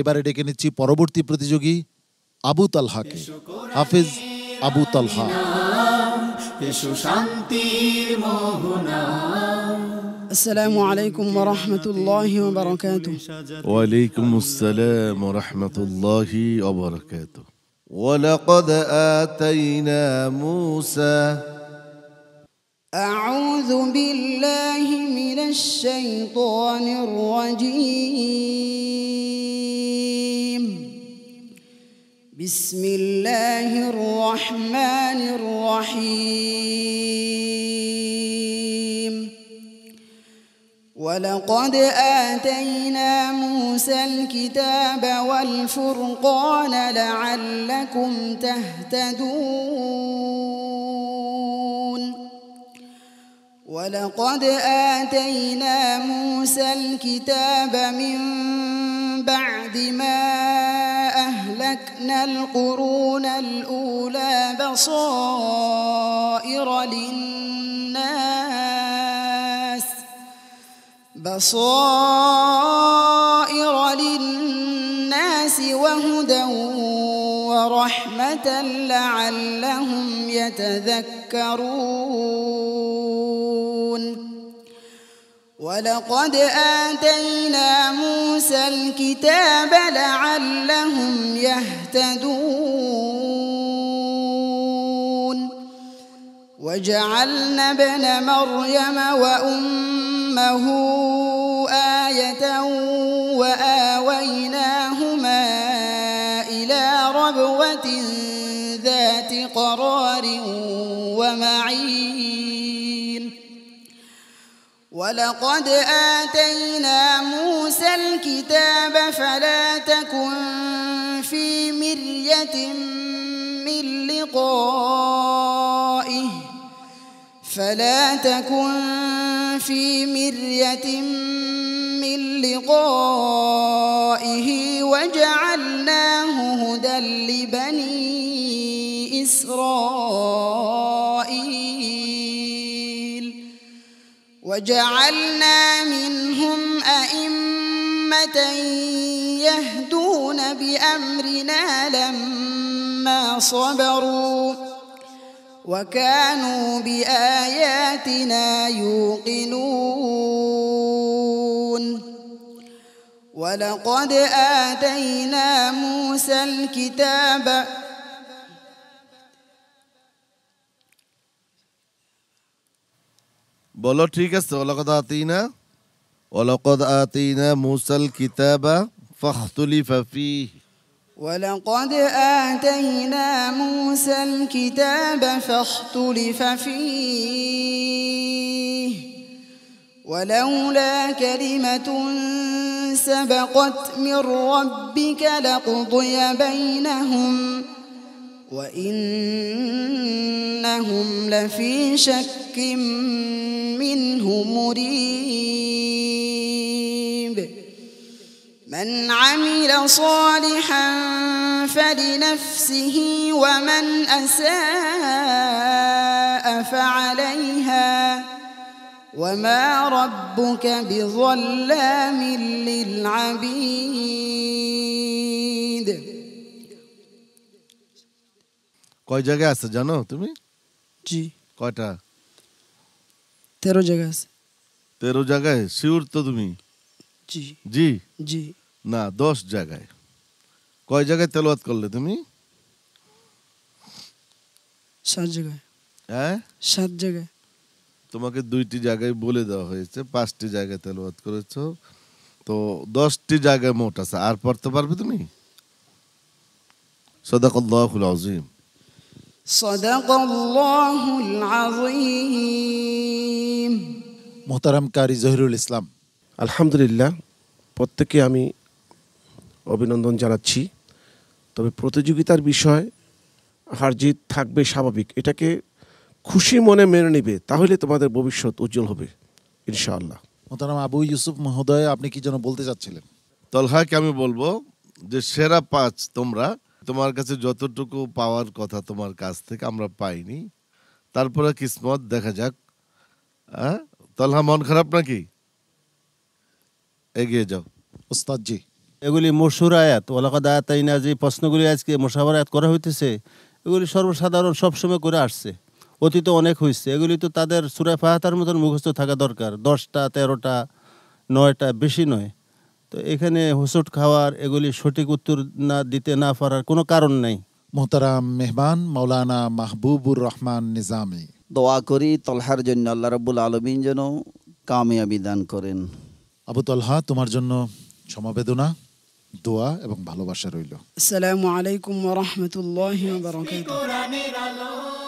এবারে ডেকে নিচ্ছি পরবর্তী প্রতিযোগী আবু তালহাকে। হাফেজ আবু তালহা। আসসালামু আলাইকুম ওয়া রাহমাতুল্লাহি ওয়া বারাকাতুহু। ওয়া আলাইকুমুস সালাম ওয়া রাহমাতুল্লাহি ওয়া বারাকাতুহু। ওয়ালাকাদ আতাইনা মূসা। আউযু বিল্লাহি মিনাশ শাইতানির রাজীম। বিসমিল্লাহির রহমানির রহিম। ولقد آتينا موسى الكتاب والفرقان لعلكم تهتدون. ولقد آتينا موسى الكتاب من بعد ما أهلكنا القرون الأولى بصائر للناس وهدى ورحمة لعلهم يتذكرون. ولقد آتينا موسى الكتاب لعلهم يهتدون. وجعلنا ابن مريم وأمه آية وآويناهما إلى ربوة ذات قرار ومعين. ولقد آتينا موسى الكتاب فلا تكن في مرية من لقائه وجعلناه هدى لبني إسرائيل. وجعلنا منهم أئمة يهدون بأمرنا لما صبروا وكانوا بآياتنا يوقنون. ولقد آتينا موسى الكتاب বলো ঠিক আছে। ওয়ালাকাদ আতাইনা মূসাল কিতাবা ফাখতুলিফা ফীহি। ولقد آتينا موسى الكتاب فاختلف فيه ولولا كلمة سبقت من ربك لقضي بينهم وإنهم لفي شك منه مريب. من عمل صالحا فلنفسه ومن أساء فعليها وما ربك بظلام للعبيد. কয় জায়গায় আছে জানো তুমি? জি কয়টা? 13 জায়গা আছে। 13 জায়গায় শিওর তো তুমি? জি জি জি না 10 জায়গায়। কয় জায়গায় তেলাওয়াত করলে তুমি? 7 জায়গায়। হ্যাঁ 7 জায়গায়। তোমাকে 2টি জায়গায় বলে দেওয়া হয়েছে, 5টি জায়গায় তেলাওয়াত করেছো, তো 10টি জায়গায় মোট আছে। আর পড়তে পারবে তুমি? সাদাকাল্লাহুল আযীম। সাদাকাল্লাহুল আযীম। মোহতারাম কারি জহিরুল ইসলাম। আলহামদুলিল্লাহ, প্রত্যেককে আমি অভিনন্দন জানাচ্ছি। তবে প্রতিযোগিতার বিষয় হার জিত থাকবে স্বাভাবিক, এটাকে খুশি মনে মেনে নেবে, তাহলে তোমাদের ভবিষ্যৎ উজ্জ্বল হবে ইনশাআল্লাহ। মোহতারাম আবু ইউসুফ মহোদয়, আপনি কি যেন বলতে চাচ্ছিলেন? তলহাকে আমি বলবো যে সেরা 5 তোমরা, তোমার কাছে যতটুকু পাওয়ার কথা তোমার কাছ থেকে আমরা পাইনি, তারপরে কিসমত দেখা যাক। হ্যাঁ তলহা, মন খারাপ নাকি? এগিয়ে যাও। ওস্তাদ জি। এগুলি মশহুর আয়াত, ওয়ালাকাদ আতাইনা, যে প্রশ্নগুলি আজকে মুশাওয়ারা আয়াত করা হইতেছে, এগুলি সর্বসাধারণ সবসময় করে আসছে, অতীত অনেক হয়েছে। এগুলি তো তাদের সূরা ফাতিহার মতন মুখস্থ থাকা দরকার, 10টা 13টা 9টা, বেশি নয়। তো এখানে হোঁচট খাওয়ার, এগুলি সঠিক উত্তর না দিতে না পারার কোনো কারণ নাই। মোহতারাম মেহমান মাওলানা মাহবুবুর রহমান নিজামী। দোয়া করি তলহার জন্য আল্লাহ রাব্বুল আলামিন যেন কামিয়াবি দান করেন। আবু তালহা, তোমার জন্য সমবেদনা, দোয়া এবং ভালোবাসা রইল। আসসালামু আলাইকুম ওয়া রাহমাতুল্লাহি ওয়া বারাকাতুহু।